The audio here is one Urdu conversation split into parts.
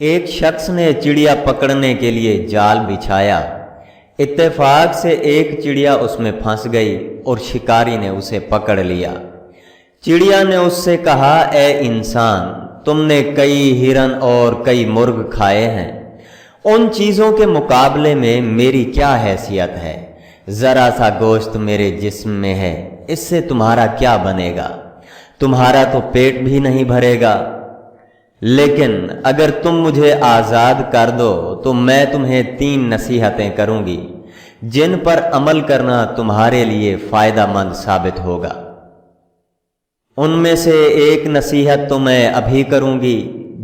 ایک شخص نے چڑیا پکڑنے کے لیے جال بچھایا۔ اتفاق سے ایک چڑیا اس میں پھنس گئی اور شکاری نے اسے پکڑ لیا۔ چڑیا نے اس سے کہا، اے انسان، تم نے کئی ہرن اور کئی مرغ کھائے ہیں، ان چیزوں کے مقابلے میں میری کیا حیثیت ہے؟ ذرا سا گوشت میرے جسم میں ہے، اس سے تمہارا کیا بنے گا؟ تمہارا تو پیٹ بھی نہیں بھرے گا۔ لیکن اگر تم مجھے آزاد کر دو تو میں تمہیں 3 نصیحتیں کروں گی جن پر عمل کرنا تمہارے لیے فائدہ مند ثابت ہوگا۔ ان میں سے ایک نصیحت تو میں ابھی کروں گی،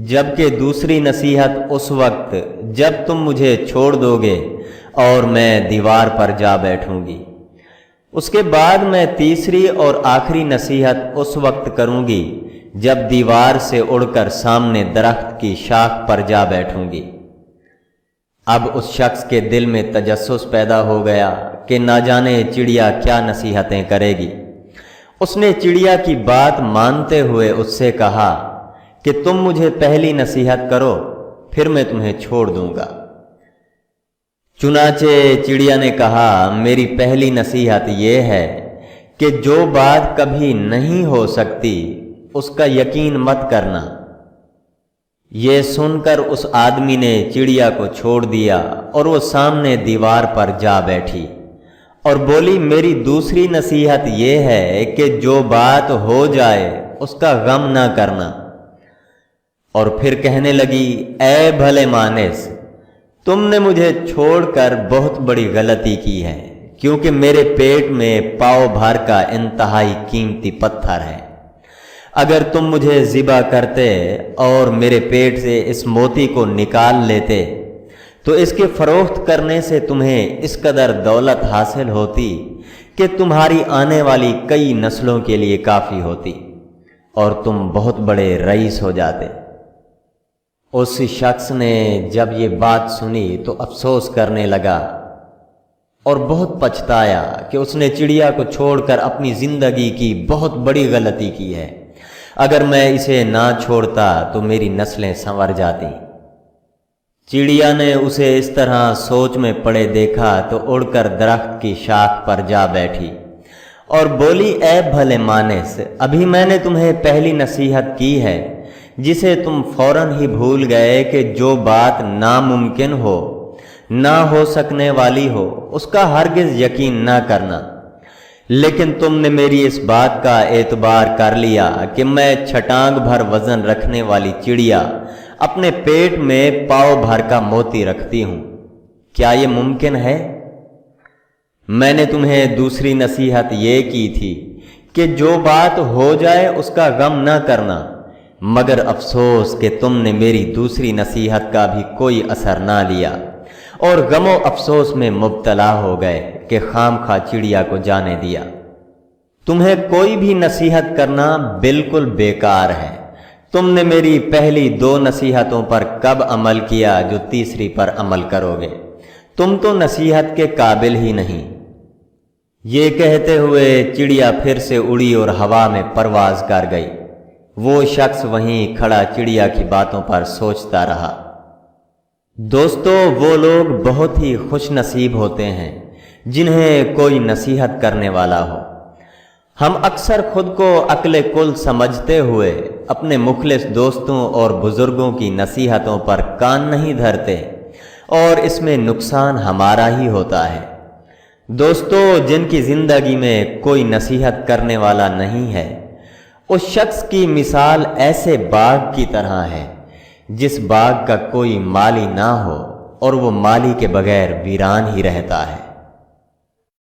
جبکہ دوسری نصیحت اس وقت جب تم مجھے چھوڑ دو گے اور میں دیوار پر جا بیٹھوں گی۔ اس کے بعد میں تیسری اور آخری نصیحت اس وقت کروں گی جب دیوار سے اڑ کر سامنے درخت کی شاخ پر جا بیٹھوں گی۔ اب اس شخص کے دل میں تجسس پیدا ہو گیا کہ نہ جانے چڑیا کیا نصیحتیں کرے گی۔ اس نے چڑیا کی بات مانتے ہوئے اس سے کہا کہ تم مجھے پہلی نصیحت کرو، پھر میں تمہیں چھوڑ دوں گا۔ چنانچہ چڑیا نے کہا، میری پہلی نصیحت یہ ہے کہ جو بات کبھی نہیں ہو سکتی اس کا یقین مت کرنا۔ یہ سن کر اس آدمی نے چڑیا کو چھوڑ دیا اور وہ سامنے دیوار پر جا بیٹھی اور بولی، میری دوسری نصیحت یہ ہے کہ جو بات ہو جائے اس کا غم نہ کرنا۔ اور پھر کہنے لگی، اے بھلے مانس، تم نے مجھے چھوڑ کر بہت بڑی غلطی کی ہے، کیونکہ میرے پیٹ میں پاؤ بھر کا انتہائی قیمتی پتھر ہے۔ اگر تم مجھے ذبح کرتے اور میرے پیٹ سے اس موتی کو نکال لیتے تو اس کے فروخت کرنے سے تمہیں اس قدر دولت حاصل ہوتی کہ تمہاری آنے والی کئی نسلوں کے لیے کافی ہوتی اور تم بہت بڑے رئیس ہو جاتے۔ اس شخص نے جب یہ بات سنی تو افسوس کرنے لگا اور بہت پچھتایا کہ اس نے چڑیا کو چھوڑ کر اپنی زندگی کی بہت بڑی غلطی کی ہے۔ اگر میں اسے نہ چھوڑتا تو میری نسلیں سنور جاتی۔ چڑیا نے اسے اس طرح سوچ میں پڑے دیکھا تو اڑ کر درخت کی شاخ پر جا بیٹھی اور بولی، اے بھلے مانس، ابھی میں نے تمہیں پہلی نصیحت کی ہے جسے تم فوراً ہی بھول گئے کہ جو بات ناممکن ہو، نہ ہو سکنے والی ہو، اس کا ہرگز یقین نہ کرنا۔ لیکن تم نے میری اس بات کا اعتبار کر لیا کہ میں چھٹانگ بھر وزن رکھنے والی چڑیا اپنے پیٹ میں پاؤ بھر کا موتی رکھتی ہوں۔ کیا یہ ممکن ہے؟ میں نے تمہیں دوسری نصیحت یہ کی تھی کہ جو بات ہو جائے اس کا غم نہ کرنا، مگر افسوس کہ تم نے میری دوسری نصیحت کا بھی کوئی اثر نہ لیا اور غم و افسوس میں مبتلا ہو گئے کہ خام خواہ چڑیا کو جانے دیا۔ تمہیں کوئی بھی نصیحت کرنا بالکل بیکار ہے۔ تم نے میری پہلی 2 نصیحتوں پر کب عمل کیا جو تیسری پر عمل کرو گے؟ تم تو نصیحت کے قابل ہی نہیں۔ یہ کہتے ہوئے چڑیا پھر سے اڑی اور ہوا میں پرواز کر گئی۔ وہ شخص وہیں کھڑا چڑیا کی باتوں پر سوچتا رہا۔ دوستو، وہ لوگ بہت ہی خوش نصیب ہوتے ہیں جنہیں کوئی نصیحت کرنے والا ہو۔ ہم اکثر خود کو عقل کل سمجھتے ہوئے اپنے مخلص دوستوں اور بزرگوں کی نصیحتوں پر کان نہیں دھرتے اور اس میں نقصان ہمارا ہی ہوتا ہے۔ دوستو، جن کی زندگی میں کوئی نصیحت کرنے والا نہیں ہے، اس شخص کی مثال ایسے باغ کی طرح ہے جس باغ کا کوئی مالی نہ ہو اور وہ مالی کے بغیر ویران ہی رہتا ہے۔